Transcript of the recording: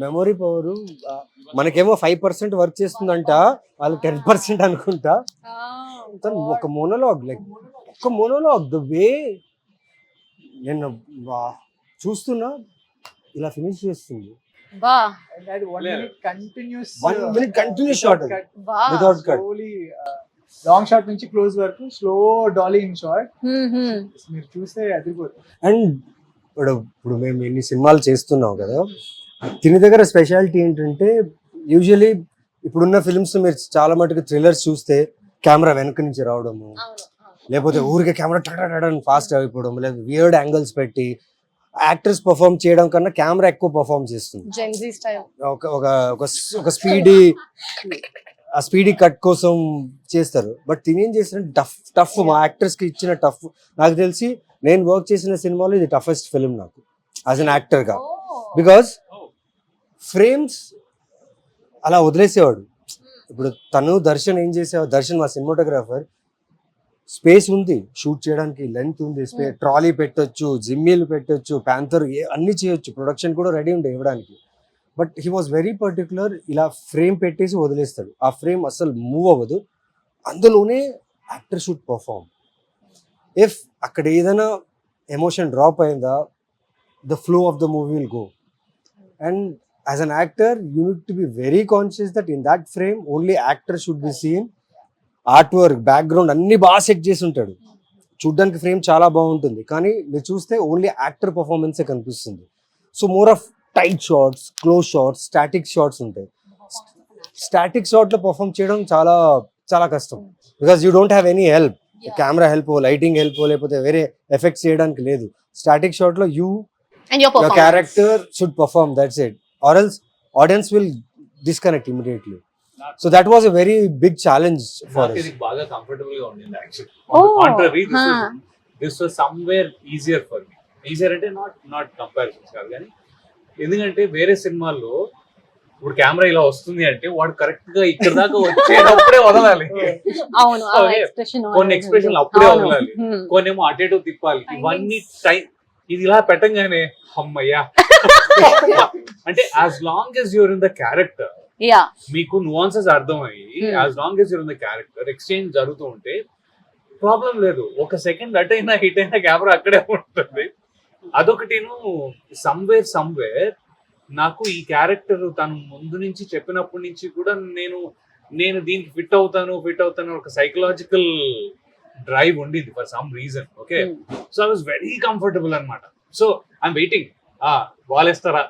Memory power మనకేమో 5% work చేస్తుందంట, వాళ్ళు 10% అనుకుంటా. తను ఒక మోనోలాగ్, లైక్ ఒక మోనోలాగ్ ద వే నేను చూస్తున్నా ఇలా ఫినిష్ చేస్తుంది. బా And that 1 minute continuous 1 minute continuous shot బా without cut. slowly long shot నుంచి క్లోజ్ వరకు స్లో డాలీ ఇన్ షాట్ మీరు చూస్తే అదిరిపోతుంది. అండ్ ఇప్పుడు మేము ఇన్ని సినిమాలు చేస్తున్నాం కదా, దీని దగ్గర స్పెషాలిటీ ఏంటంటే యూజువలీ ఇప్పుడున్న ఫిల్మ్స్ మీరు చాలా మటుకు థ్రిల్లర్స్ చూస్తే కెమెరా వెనక నుంచి రావడము, లేకపోతే ఊరికే కెమెరా టడని ఫాస్ట్ అయిపోవడం, లేదా వియర్డ్ యాంగిల్స్ పెట్టి యాక్టర్స్ పర్ఫామ్ చేయడం కన్నా కెమెరా ఎక్కువ పర్ఫామ్ చేస్తుంది. జెన్జీ స్టైల్ ఒక స్పీడీ కట్ కోసం చేస్తారు. బట్ తినేం చేసిన టఫ్ మా యాక్టర్స్ కి ఇచ్చిన టఫ్, నాకు తెలిసి నేను వర్క్ చేసిన సినిమాలో ఇది టఫెస్ట్ ఫిల్మ్ నాకు యాజ్ అన్ యాక్టర్ గా. బికాస్ ఫ్రేమ్స్ అలా వదిలేసేవాడు. ఇప్పుడు తను దర్శన్ ఏం చేసేవాడు, దర్శన్ మా సినిమాటోగ్రాఫర్, స్పేస్ ఉంది షూట్ చేయడానికి, లెంత్ ఉంది, ట్రాలీ పెట్టొచ్చు, జిమ్మీలు పెట్టొచ్చు, ప్యాంథర్ అన్ని చేయొచ్చు, ప్రొడక్షన్ కూడా రెడీ ఉండే ఇవ్వడానికి. But he was very particular, ఇలా ఫ్రేమ్ పెట్టేసి వదిలేస్తాడు. ఆ ఫ్రేమ్ అసలు మూవ్ అవ్వదు, అందులోనే యాక్టర్ షుడ్ పర్ఫామ్. ఇఫ్ అక్కడ ఏదైనా ఎమోషన్ డ్రాప్ అయిందా, the flow of the movie will go. And as an actor you need to be very conscious that in that frame only actor should be seen. Art work, background అన్ని బాగా set చేసి ఉంటాడు, చూడ్డానికి frame చాలా బాగుంటుంది, కానీ మీరు చూస్తే ఓన్లీ యాక్టర్ పర్ఫార్మెన్సే కనిపిస్తుంది. So more of tight shots, close shots, static shots ఉంటాయి. స్టాటిక్ షాట్ లో పర్ఫామ్ చేయడం చాలా చాలా కష్టం, because you don't have any help, camera help, lighting help, లేకపోతే వేరే ఎఫెక్ట్స్ చేయడానికి లేదు. స్టాటిక్ షాట్ లో your character should perform, that's it, or else audience will disconnect immediately. So that was a very big challenge for us. ఇది బాగా comfortable గా ఉండింది actually. Contrary, this was somewhere easier for me. Easier అంటే not comparisons కాదు, కానీ ఎందుకంటే వేరే సినిమాల్లో ఇప్పుడు కెమెరా ఇలా వస్తుంది అంటే వాడు కరెక్ట్ గా ఇక్కడ దాకా వచ్చేటప్పుడే వదలాలి. అవును, కొన్ని ఎక్స్ప్రెషన్లు అప్పుడే వదలాలి, కొన్ని ఏమో అటు ఇటు తిప్పాలి. ఇవన్నీ టైం, ఇది ఇలా పెట్టంగానే అమ్మయ్యా అంటే as long as you're in the character, మీకు నువాన్సెస్ అర్థమయ్యి as long as you're in the character, exchange జరుగుతూ ఉంటే ప్రాబ్లం లేదు. ఒక సెకండ్ అటు అయినా హిట్ అయినా కెమెరా అక్కడే ఉంటుంది. అదొకటిను సమ్వేర్ నాకు ఈ క్యారెక్టర్ తను ముందు నుంచి చెప్పినప్పటి నుంచి కూడా నేను దీనికి ఫిట్ అవుతాను ఒక సైకలాజికల్ డ్రైవ్ ఉండింది for some reason. Okay, so I was very comfortable అనమాట. So I'm waiting, వాళ్ళేస్తారా